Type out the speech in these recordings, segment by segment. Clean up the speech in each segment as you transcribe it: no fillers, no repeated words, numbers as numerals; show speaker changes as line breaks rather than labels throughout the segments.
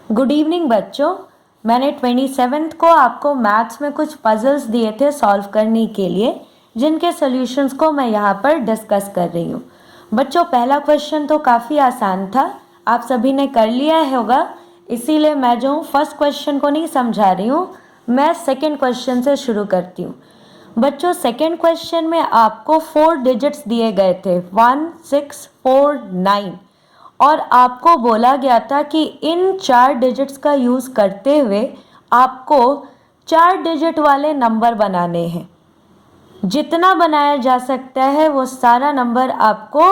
Good evening बच्चों। मैंने 27 को आपको मैथ्स में कुछ पजल्स दिए थे सॉल्व करने के लिए, जिनके सॉल्यूशंस को मैं यहाँ पर डिस्कस कर रही हूँ। बच्चों, पहला क्वेश्चन तो काफ़ी आसान था, आप सभी ने कर लिया होगा, इसीलिए मैं जो फर्स्ट क्वेश्चन को नहीं समझा रही हूँ, मैं सेकेंड क्वेश्चन से शुरू करती हूँ। बच्चों, सेकेंड क्वेश्चन में आपको 4 डिजिट्स दिए गए थे 1, 6, 4, 9 और आपको बोला गया था कि इन 4 डिजिट्स का यूज़ करते हुए आपको 4 डिजिट वाले नंबर बनाने हैं। जितना बनाया जा सकता है वो सारा नंबर आपको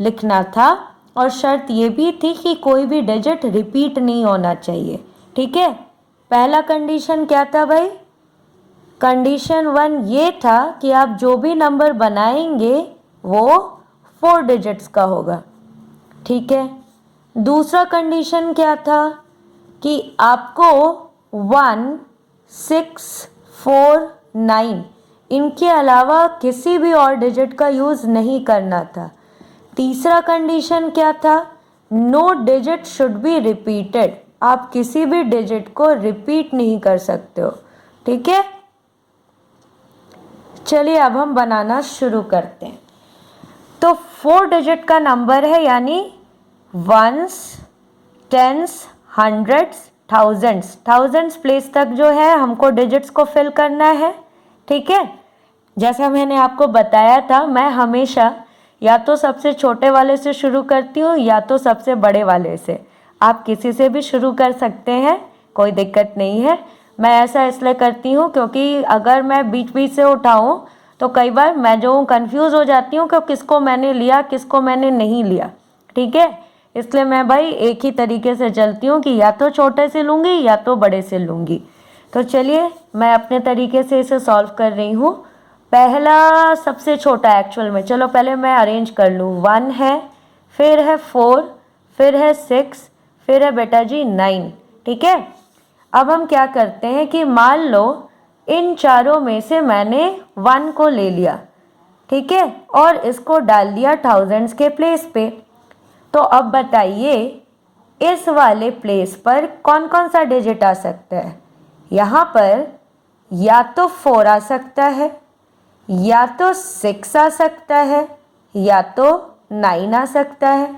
लिखना था और शर्त ये भी थी कि कोई भी डिजिट रिपीट नहीं होना चाहिए। ठीक है, पहला कंडीशन क्या था भाई? कंडीशन 1 ये था कि आप जो भी नंबर बनाएंगे वो 4 डिजिट्स का होगा। ठीक है, दूसरा कंडीशन क्या था कि आपको 1, 6, 4, 9 इनके अलावा किसी भी और डिजिट का यूज़ नहीं करना था। तीसरा कंडीशन क्या था? No digit should be repeated, आप किसी भी डिजिट को रिपीट नहीं कर सकते हो। ठीक है, चलिए अब हम बनाना शुरू करते हैं। तो 4 डिजिट का नंबर है, यानी ones, tens, hundreds, thousands place तक जो है हमको डिजिट्स को फिल करना है। ठीक है, जैसा मैंने आपको बताया था, मैं हमेशा या तो सबसे छोटे वाले से शुरू करती हूँ या तो सबसे बड़े वाले से। आप किसी से भी शुरू कर सकते हैं, कोई दिक्कत नहीं है। मैं ऐसा इसलिए करती हूँ क्योंकि अगर मैं बीच बीच से उठाऊँ तो कई बार मैं जो हूँ कन्फ्यूज़ हो जाती हूँ कि किसको मैंने लिया किसको मैंने नहीं लिया। ठीक है, इसलिए मैं भाई एक ही तरीके से चलती हूँ कि या तो छोटे से लूँगी या तो बड़े से लूँगी। तो चलिए मैं अपने तरीके से इसे सॉल्व कर रही हूँ। पहला सबसे छोटा एक्चुअल में, चलो पहले मैं अरेंज कर लूँ। 1 है, फिर है 4, फिर है 6, फिर है बेटा जी 9। ठीक है, अब हम क्या करते हैं कि मान लो इन चारों में से मैंने 1 को ले लिया, ठीक है, और इसको डाल दिया थाउजेंड्स के प्लेस पे। तो अब बताइए इस वाले प्लेस पर कौन कौन सा डिजिट आ सकता है? यहाँ पर या तो 4 आ सकता है, या तो 6 आ सकता है, या तो 9 आ सकता है।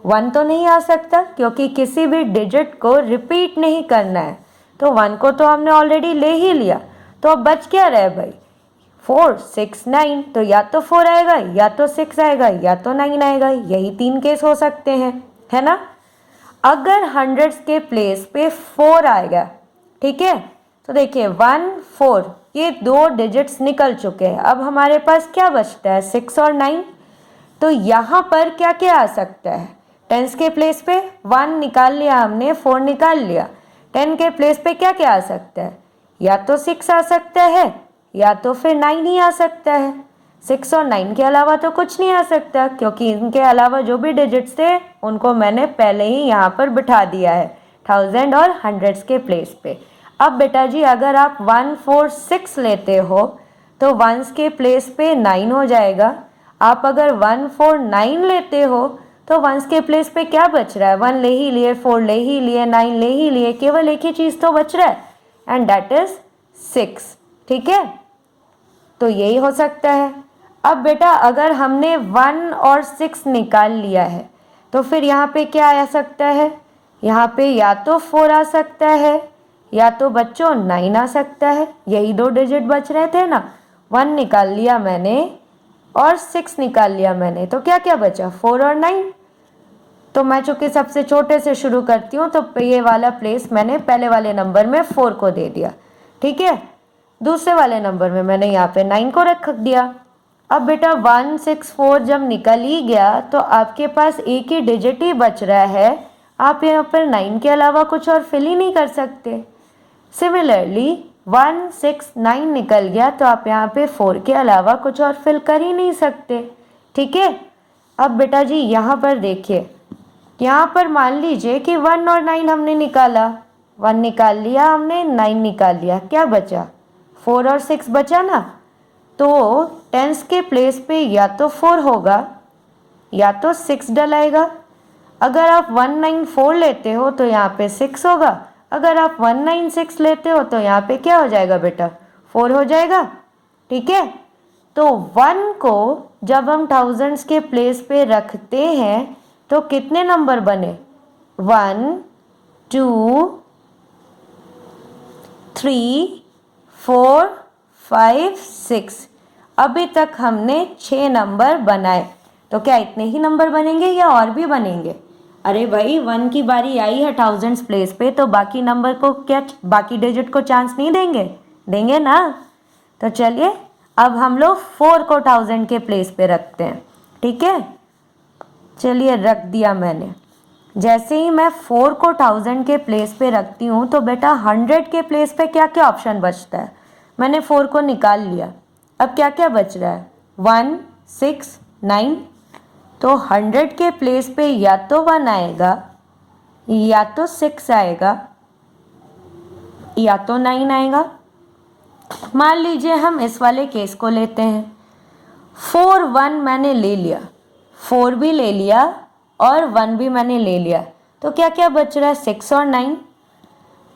1 तो नहीं आ सकता क्योंकि किसी भी डिजिट को रिपीट नहीं करना है। तो 1 को तो हमने ऑलरेडी ले ही लिया, तो अब बच क्या रहा है भाई? 4, 6, 9। तो या तो 4 आएगा, या तो 6 आएगा, या तो 9 आएगा। यही 3 केस हो सकते हैं, है ना? अगर हंड्रेड्स के प्लेस पे 4 आएगा, ठीक है, तो देखिए 1, 4 ये 2 डिजिट्स निकल चुके हैं। अब हमारे पास क्या बचता है? 6 और 9। तो यहाँ पर क्या क्या आ सकता है? टेंस के प्लेस पे 1 निकाल लिया हमने, 4 निकाल लिया। 10 के प्लेस पे क्या क्या आ सकता है? या तो 6 आ सकता है, या तो फिर 9 ही आ सकता है। 6 और 9 के अलावा तो कुछ नहीं आ सकता क्योंकि इनके अलावा जो भी डिजिट्स थे उनको मैंने पहले ही यहाँ पर बिठा दिया है थाउजेंड और हंड्रेड्स के प्लेस पे। अब बेटा जी अगर आप 1, 4, 6 लेते हो तो 1s के प्लेस पे 9 हो जाएगा। आप अगर 1, 4, 9 लेते हो तो 1s के प्लेस पे क्या बच रहा है? 1 ले ही लिए, 4 ले ही लिए, 9 ले ही लिए, केवल एक ही चीज़ तो बच रहा है एंड दैट इज 6। ठीक है, तो यही हो सकता है। अब बेटा अगर हमने 1 और 6 निकाल लिया है तो फिर यहाँ पे क्या आ सकता है? यहाँ पे या तो 4 आ सकता है, या तो बच्चों 9 आ सकता है। यही 2 डिजिट बच रहे थे ना। 1 निकाल लिया मैंने और 6 निकाल लिया मैंने, तो क्या क्या बचा? 4 और 9। तो मैं चूंकि सबसे छोटे से शुरू करती हूँ तो ये वाला प्लेस मैंने पहले वाले नंबर में 4 को दे दिया। ठीक है, दूसरे वाले नंबर में मैंने यहाँ पे 9 को रख दिया। अब बेटा 1, 6, 4 जब निकल ही गया तो आपके पास एक ही डिजिट ही बच रहा है। आप यहाँ पर 9 के अलावा कुछ और फिल ही नहीं कर सकते। सिमिलरली 1, 6, 9 निकल गया तो आप यहाँ पे 4 के अलावा कुछ और फिल कर ही नहीं सकते। ठीक है, अब बेटा जी यहाँ पर देखिए, यहाँ पर मान लीजिए कि 1 और 9 हमने निकाला, 1 निकाल लिया हमने, 9 निकाल लिया, क्या बचा? 4 और 6 बचा ना। तो टेंस के प्लेस पे या तो 4 होगा या तो 6 डलाएगा। अगर आप 194 लेते हो तो यहाँ पे 6 होगा, अगर आप 196 लेते हो तो यहाँ पे क्या हो जाएगा बेटा, 4 हो जाएगा। ठीक है, तो 1 को जब हम थाउजेंड्स के प्लेस पे रखते हैं तो कितने नंबर बने, 1 2 3 4 5 6। अभी तक हमने 6 नंबर बनाए, तो क्या इतने ही नंबर बनेंगे या और भी बनेंगे? अरे भाई 1 की बारी आई है थाउजेंड्स प्लेस पे, तो बाकी नंबर को क्या, बाकी डिजिट को चांस नहीं देंगे? देंगे ना। तो चलिए अब हम लोग 4 को 1000 के प्लेस पे रखते हैं। ठीक है, चलिए रख दिया मैंने। जैसे ही मैं 4 को 1000 के प्लेस पे रखती हूँ तो बेटा 100 के प्लेस पे क्या क्या ऑप्शन बचता है? मैंने 4 को निकाल लिया, अब क्या क्या बच रहा है, 1 6 9। तो 100 के प्लेस पे या तो 1 आएगा, या तो 6 आएगा, या तो 9 आएगा। मान लीजिए हम इस वाले केस को लेते हैं, 4 1 मैंने ले लिया, 4 भी ले लिया और 1 भी मैंने ले लिया, तो क्या क्या बच रहा है, 6 और 9।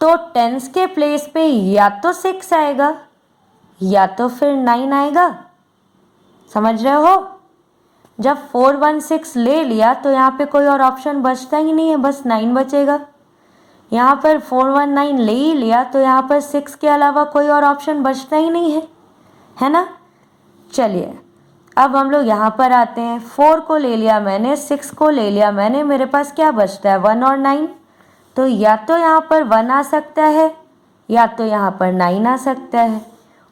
तो टेंस के प्लेस पे या तो 6 आएगा या तो फिर 9 आएगा। समझ रहे हो? जब 4 1 6 ले लिया तो यहाँ पे कोई और ऑप्शन बचता ही नहीं है, बस 9 बचेगा। यहाँ पर 4 1 9 ले ही लिया तो यहाँ पर 6 के अलावा कोई और ऑप्शन बचता ही नहीं है ना। चलिए अब हम लोग यहाँ पर आते हैं, 4 को ले लिया मैंने, 6 को ले लिया मैंने, मेरे पास क्या बचता है, 1 और 9। तो या तो यहाँ पर 1 आ सकता है या तो यहाँ पर 9 आ सकता है।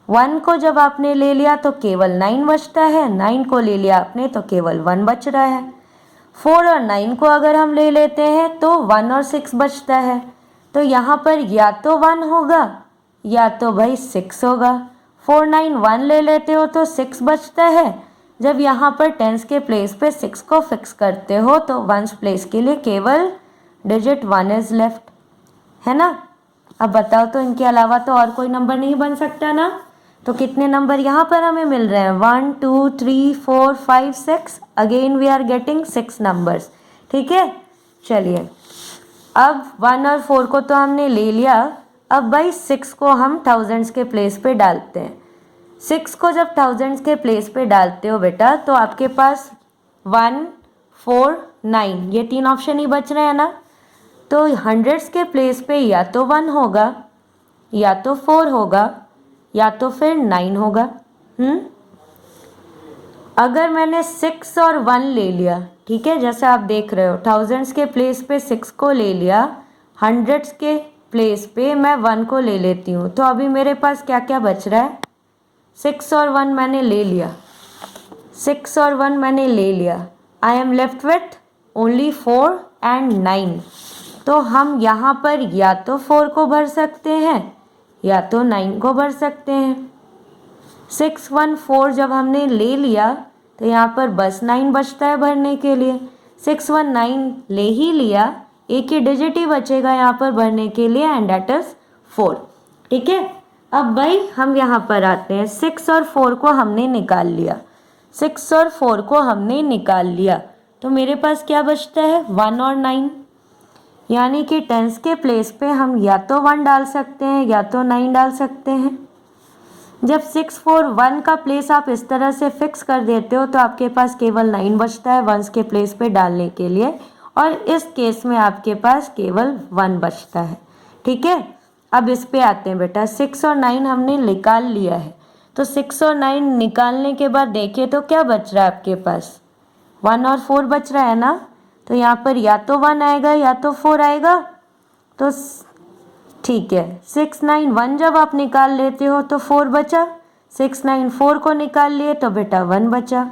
1 को जब आपने ले लिया तो केवल 9 बचता है, 9 को ले लिया आपने तो केवल 1 बच रहा है। 4 और 9 को अगर हम ले लेते हैं तो 1 और 6 बचता है, तो यहाँ पर या तो 1 होगा या तो भाई 6 होगा। 4 9 1 ले लेते हो तो 6 बचता है। जब यहाँ पर टेंस के प्लेस पे 6 को फिक्स करते हो तो वंस प्लेस के लिए केवल डिजिट 1 इज लेफ्ट, है ना। अब बताओ तो इनके अलावा तो और कोई नंबर नहीं बन सकता ना। तो कितने नंबर यहाँ पर हमें मिल रहे हैं, 1 2 3 4 5 6, again we are getting 6 numbers. ठीक है, चलिए अब 1 और 4 को तो हमने ले लिया, अब भाई 6 को हम थाउजेंड्स के प्लेस पे डालते हैं। 6 को जब थाउजेंड्स के प्लेस पे डालते हो बेटा तो आपके पास 1 4 9 ये 3 ऑप्शन ही बच रहे हैं ना। तो हंड्रेड्स के प्लेस पे या तो 1 होगा या तो 4 होगा या तो फिर 9 होगा। अगर मैंने 6 और 1 ले लिया, ठीक है, जैसे आप देख रहे हो थाउजेंड्स के प्लेस पे 6 को ले लिया, हंड्रेड्स के प्लेस पे मैं 1 को ले लेती हूँ, तो अभी मेरे पास क्या क्या बच रहा है, 6 और 1 मैंने ले लिया, 6 और 1 मैंने ले लिया, I am left with only 4 and 9। तो हम यहाँ पर या तो 4 को भर सकते हैं या तो 9 को भर सकते हैं। 6 1 4 जब हमने ले लिया तो यहाँ पर बस 9 बचता है भरने के लिए। 6 1 9 ले ही लिया, एक ही डिजिट ही बचेगा यहाँ पर भरने के लिए एंड दैट इज 4। ठीक है, अब भाई हम यहाँ पर आते हैं, 6 और 4 को हमने निकाल लिया, 6 और 4 को हमने निकाल लिया, तो मेरे पास क्या बचता है, 1 और 9। यानी कि टेंस के प्लेस पे हम या तो 1 डाल सकते हैं या तो 9 डाल सकते हैं। जब 6 4 1 का प्लेस आप इस तरह से फिक्स कर देते हो तो आपके पास केवल 9 बचता है वंस के प्लेस पे डालने के लिए, और इस केस में आपके पास केवल 1 बचता है। ठीक है, अब इस पे आते हैं बेटा, 6 और 9 हमने निकाल लिया है, तो 6 और 9 निकालने के बाद देखिए तो क्या बच रहा है आपके पास, 1 और 4 बच रहा है ना। तो यहाँ पर या तो 1 आएगा या तो 4 आएगा, तो ठीक है, 6 9 1 जब आप निकाल लेते हो तो 4 बचा, 6 9 4 को निकाल लिए तो बेटा 1 बचा।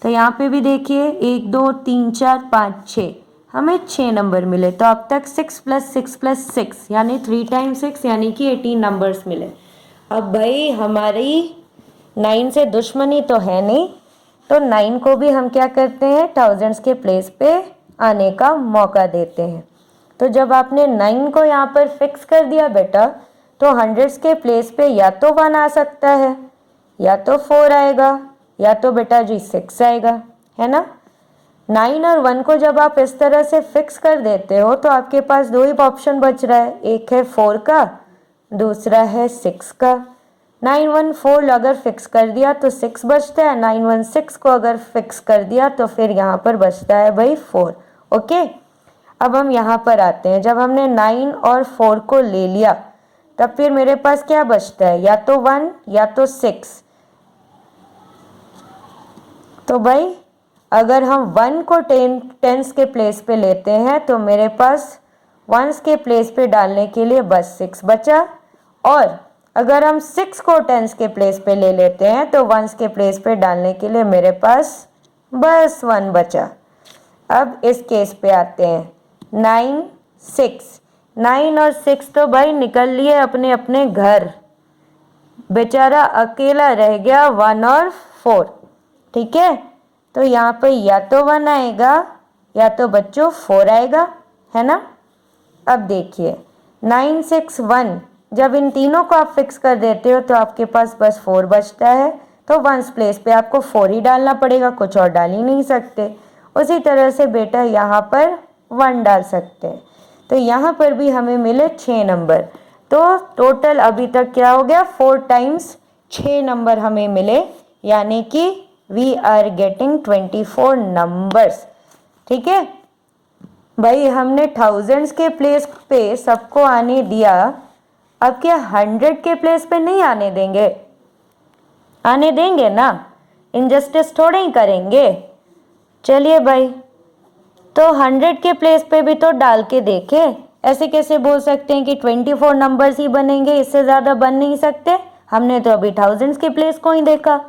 तो यहाँ पे भी देखिए 1 2 3 4 5 6, हमें 6 नंबर मिले। तो अब तक 6 + 6 + 6 यानी 3 × 6 यानी कि 18 नंबर्स मिले। अब भाई हमारी 9 से दुश्मनी तो है नहीं, तो 9 को भी हम क्या करते हैं, थाउजेंड्स के प्लेस पे आने का मौका देते हैं। तो जब आपने 9 को यहाँ पर फिक्स कर दिया बेटा, तो हंड्रेड्स के प्लेस पे या तो 1 आ सकता है या तो 4 आएगा या तो बेटा जी 6 आएगा, है ना। 9 और 1 को जब आप इस तरह से फिक्स कर देते हो तो आपके पास दो ही ऑप्शन बच रहा है, एक है 4 का, दूसरा है 6 का। 9 1 4 अगर फिक्स कर दिया तो 6 बचता है, 9 1 6 को अगर फिक्स कर दिया तो फिर यहाँ पर बचता है भाई 4। ओके, अब हम यहाँ पर आते हैं। जब हमने 9 और 4 को ले लिया तब फिर मेरे पास क्या बचता है, या तो 1 या तो 6। तो भाई अगर हम 1 को टेंस के प्लेस पे लेते हैं तो मेरे पास वंस के प्लेस पे डालने के लिए बस 6 बचा, और अगर हम 6 को टेंस के प्लेस पे ले लेते हैं तो वंस के प्लेस पे डालने के लिए मेरे पास बस 1 बचा। अब इस केस पे आते हैं, 9 6, 9 और 6 तो भाई निकल लिए अपने अपने घर, बेचारा अकेला रह गया 1 और 4। ठीक है, तो यहाँ पर या तो 1 आएगा या तो बच्चों 4 आएगा, है ना। अब देखिए 9 6 1, जब इन तीनों को आप फिक्स कर देते हो तो आपके पास बस 4 बचता है, तो वंस प्लेस पे आपको 4 ही डालना पड़ेगा, कुछ और डाल ही नहीं सकते। उसी तरह से बेटा यहाँ पर 1 डाल सकते हैं, तो यहाँ पर भी हमें मिले 6 नंबर। तो टोटल अभी तक क्या हो गया, 4 टाइम्स 6 नंबर हमें मिले, यानी कि वी आर गेटिंग 24 नंबर्स। ठीक है भाई, हमने थाउजेंड्स के प्लेस पे सबको आने दिया, अब क्या 100 के प्लेस पे नहीं आने देंगे? आने देंगे ना, इनजस्टिस थोड़े ही करेंगे। चलिए भाई, तो 100 के प्लेस पे भी तो डाल के देखे, ऐसे कैसे बोल सकते हैं कि 24 नंबर्स ही बनेंगे, इससे ज़्यादा बन नहीं सकते। हमने तो अभी थाउजेंड्स के प्लेस को ही देखा,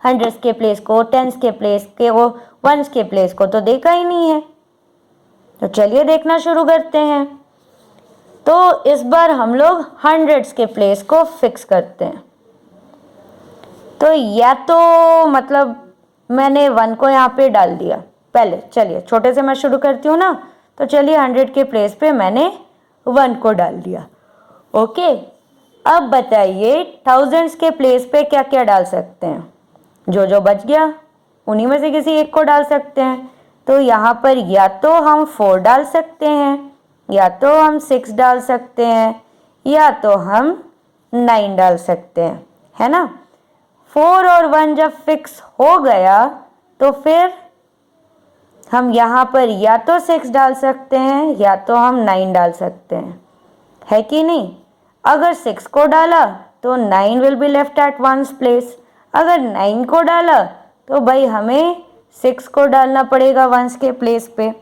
हंड्रेड्स के प्लेस को, टेंस के प्लेस के, वो वंस के प्लेस को तो देखा ही नहीं है। तो चलिए देखना शुरू करते हैं। तो इस बार हम लोग हंड्रेड्स के प्लेस को फिक्स करते हैं। तो या तो मतलब मैंने 1 को यहाँ पे डाल दिया पहले, चलिए छोटे से मैं शुरू करती हूँ ना, तो चलिए 100 के प्लेस पे मैंने 1 को डाल दिया। ओके, अब बताइए थाउजेंड्स के प्लेस पे क्या क्या डाल सकते हैं? जो जो बच गया उन्हीं में से किसी एक को डाल सकते हैं। तो यहाँ पर या तो हम 4 डाल सकते हैं, या तो हम 6 डाल सकते हैं, या तो हम 9 डाल सकते हैं, है ना। 4 और 1 जब फिक्स हो गया तो फिर हम यहाँ पर या तो 6 डाल सकते हैं या तो हम 9 डाल सकते हैं, है कि नहीं। अगर 6 को डाला तो 9 will be left eight ones place, अगर 9 को डाला तो भाई हमें 6 को डालना पड़ेगा वंस के प्लेस पे।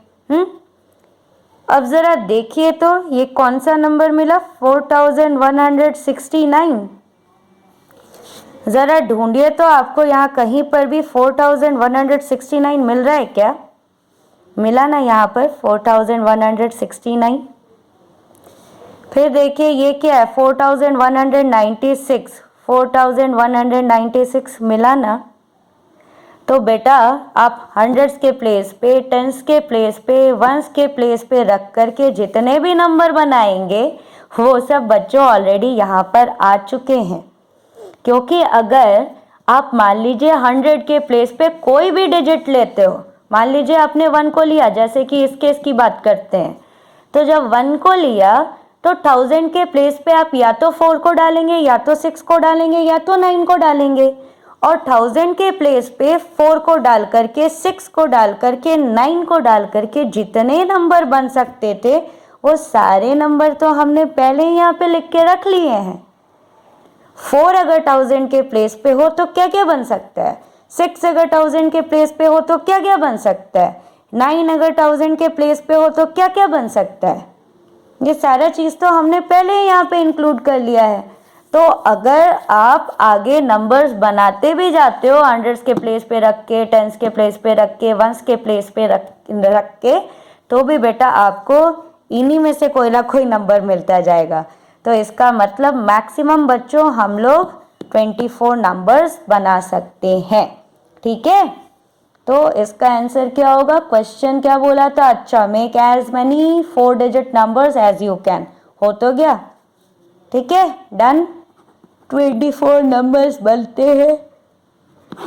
अब ज़रा देखिए तो ये कौन सा नंबर मिला, 4169। ज़रा ढूंढिए तो आपको यहाँ कहीं पर भी 4169 मिल रहा है क्या? मिला ना यहाँ पर 4169। फिर देखिए ये क्या है, 4196, 4196 मिला ना। तो बेटा आप हंड्रेड्स के प्लेस पे, टेंस के प्लेस पे, वंस के प्लेस पे रख करके जितने भी नंबर बनाएंगे वो सब बच्चों ऑलरेडी यहाँ पर आ चुके हैं। क्योंकि अगर आप मान लीजिए 100 के प्लेस पे कोई भी डिजिट लेते हो, मान लीजिए आपने 1 को लिया, जैसे कि इस केस की बात करते हैं, तो जब 1 को लिया तो 1000 के प्लेस पे आप या तो 4 को डालेंगे, या तो 6 को डालेंगे, या तो 9 को डालेंगे, और 1000 के प्लेस पे 4 को डाल करके, 6 को डाल करके, 9 को डाल करके जितने नंबर बन सकते थे वो सारे नंबर तो हमने पहले ही यहाँ पे लिख के रख लिए हैं। 4 अगर 1000 के प्लेस पे हो तो क्या क्या बन सकता है, 6 अगर 1000 के प्लेस पे हो तो क्या क्या बन सकता है, 9 अगर 1000 के प्लेस पे हो तो क्या क्या बन सकता है। ये सारा चीज़ तो हमने पहले ही यहाँ पे इंक्लूड कर लिया है। तो अगर आप आगे नंबर्स बनाते भी जाते हो हंड्रेड्स के प्लेस पे रख के, टेंस के प्लेस पे रख के, वंस के प्लेस पे रख के, तो भी बेटा आपको इन्हीं में से कोई ना कोई नंबर मिलता जाएगा। तो इसका मतलब मैक्सिमम बच्चों हम लोग 24 नंबर्स बना सकते हैं। ठीक है, तो इसका आंसर क्या होगा, क्वेश्चन क्या बोला था, अच्छा make as many 4 digit numbers as you can, हो तो गया। ठीक है, डन, 24 नंबर्स बनते हैं।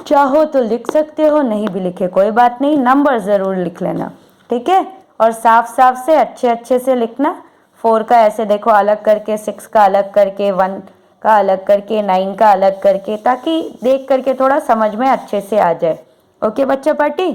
चाहो तो लिख सकते हो, नहीं भी लिखे कोई बात नहीं, नंबर ज़रूर लिख लेना, ठीक है। और साफ साफ से अच्छे अच्छे से लिखना। 4 का ऐसे देखो अलग करके, 6 का अलग करके, 1 का अलग करके, 9 का अलग करके, ताकि देख करके थोड़ा समझ में अच्छे से आ जाए। ओके बच्चा पार्टी।